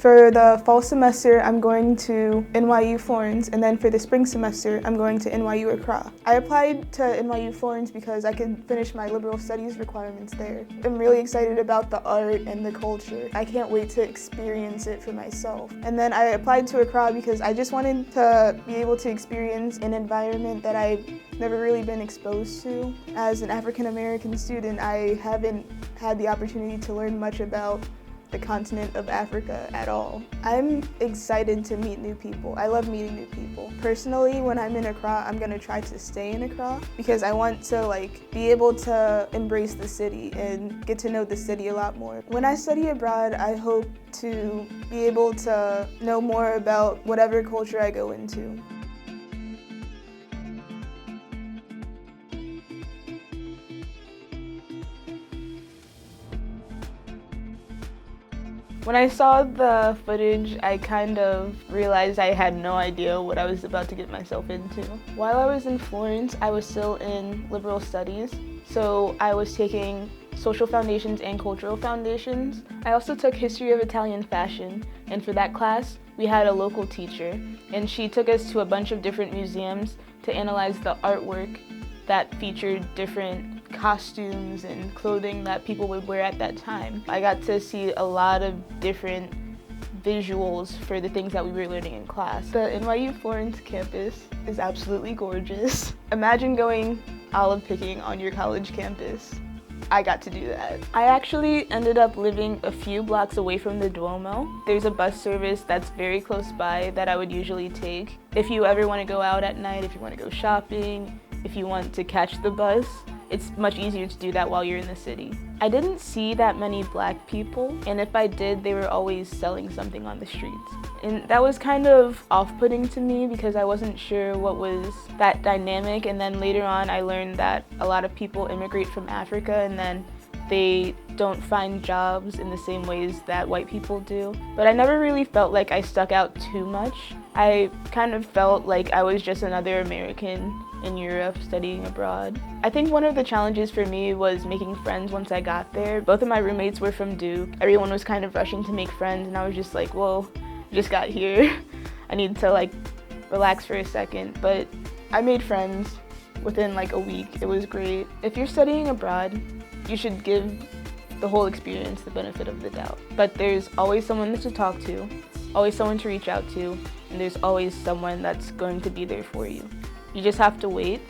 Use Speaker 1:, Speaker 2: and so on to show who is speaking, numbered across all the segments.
Speaker 1: For the fall semester, I'm going to NYU Florence, and then for the spring semester, I'm going to NYU Accra. I applied to NYU Florence because I could finish my liberal studies requirements there. I'm really excited about the art and the culture. I can't wait to experience it for myself. And then I applied to Accra because I just wanted to be able to experience an environment that I've never really been exposed to. As an African American student, I haven't had the opportunity to learn much about the continent of Africa at all. I'm excited to meet new people. I love meeting new people. Personally, when I'm in Accra, I'm gonna try to stay in Accra because I want to be able to embrace the city and get to know the city a lot more. When I study abroad, I hope to be able to know more about whatever culture I go into. When I saw the footage, I kind of realized I had no idea what I was about to get myself into. While I was in Florence, I was still in liberal studies, so I was taking social foundations and cultural foundations. I also took history of Italian fashion, and for that class, we had a local teacher, and she took us to a bunch of different museums to analyze the artwork that featured different costumes and clothing that people would wear at that time. I got to see a lot of different visuals for the things that we were learning in class. The NYU Florence campus is absolutely gorgeous. Imagine going olive picking on your college campus. I got to do that. I actually ended up living a few blocks away from the Duomo. There's a bus service that's very close by that I would usually take. If you ever want to go out at night, if you want to go shopping, if you want to catch the bus, it's much easier to do that while you're in the city. I didn't see that many Black people, and if I did, they were always selling something on the streets. And that was kind of off-putting to me because I wasn't sure what was that dynamic, and then later on I learned that a lot of people immigrate from Africa and then they don't find jobs in the same ways that white people do. But I never really felt like I stuck out too much. I kind of felt like I was just another American in Europe studying abroad. I think one of the challenges for me was making friends once I got there. Both of my roommates were from Duke. Everyone was kind of rushing to make friends, and I was just like, whoa, I just got here. I need to relax for a second. But I made friends within a week. It was great. If you're studying abroad, you should give the whole experience the benefit of the doubt. But there's always someone to talk to, always someone to reach out to, and there's always someone that's going to be there for you. You just have to wait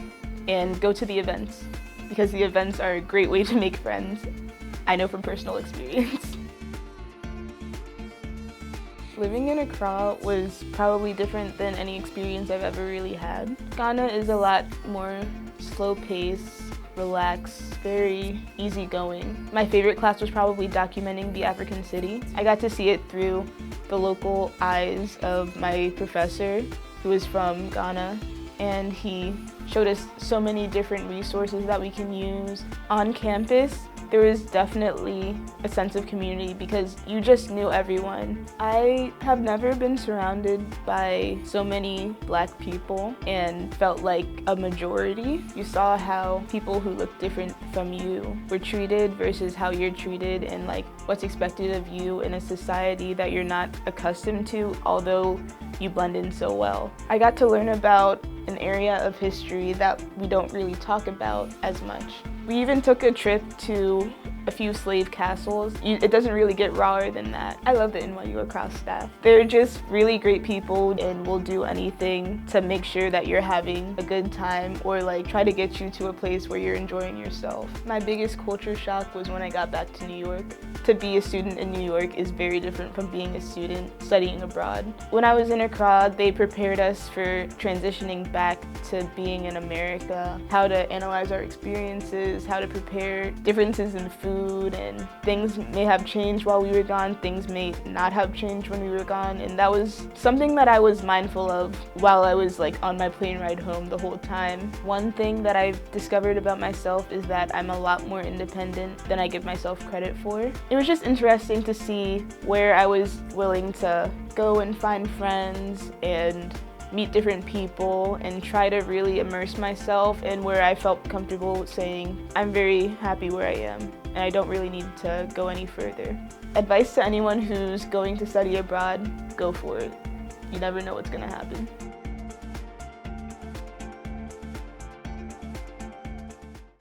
Speaker 1: and go to the events, because the events are a great way to make friends. I know from personal experience. Living in Accra was probably different than any experience I've ever really had. Ghana is a lot more slow-paced, relaxed, very easygoing. My favorite class was probably documenting the African city. I got to see it through the local eyes of my professor, who is from Ghana, and he showed us so many different resources that we can use. On campus, there was definitely a sense of community because you just knew everyone. I have never been surrounded by so many Black people and felt like a majority. You saw how people who look different from you were treated versus how you're treated, and what's expected of you in a society that you're not accustomed to, although you blend in so well. I got to learn about an area of history that we don't really talk about as much. We even took a trip to a few slave castles. It doesn't really get rawer than that. I love the NYU Accra staff. They're just really great people and will do anything to make sure that you're having a good time or try to get you to a place where you're enjoying yourself. My biggest culture shock was when I got back to New York. To be a student in New York is very different from being a student studying abroad. When I was in Accra, they prepared us for transitioning back to being in America, how to analyze our experiences, how to prepare differences in food, and things may have changed while we were gone, things may not have changed when we were gone, and that was something that I was mindful of while I was on my plane ride home the whole time. One thing that I've discovered about myself is that I'm a lot more independent than I give myself credit for. It was just interesting to see where I was willing to go and find friends and meet different people and try to really immerse myself in where I felt comfortable saying, I'm very happy where I am and I don't really need to go any further. Advice to anyone who's going to study abroad, go for it. You never know what's going to happen.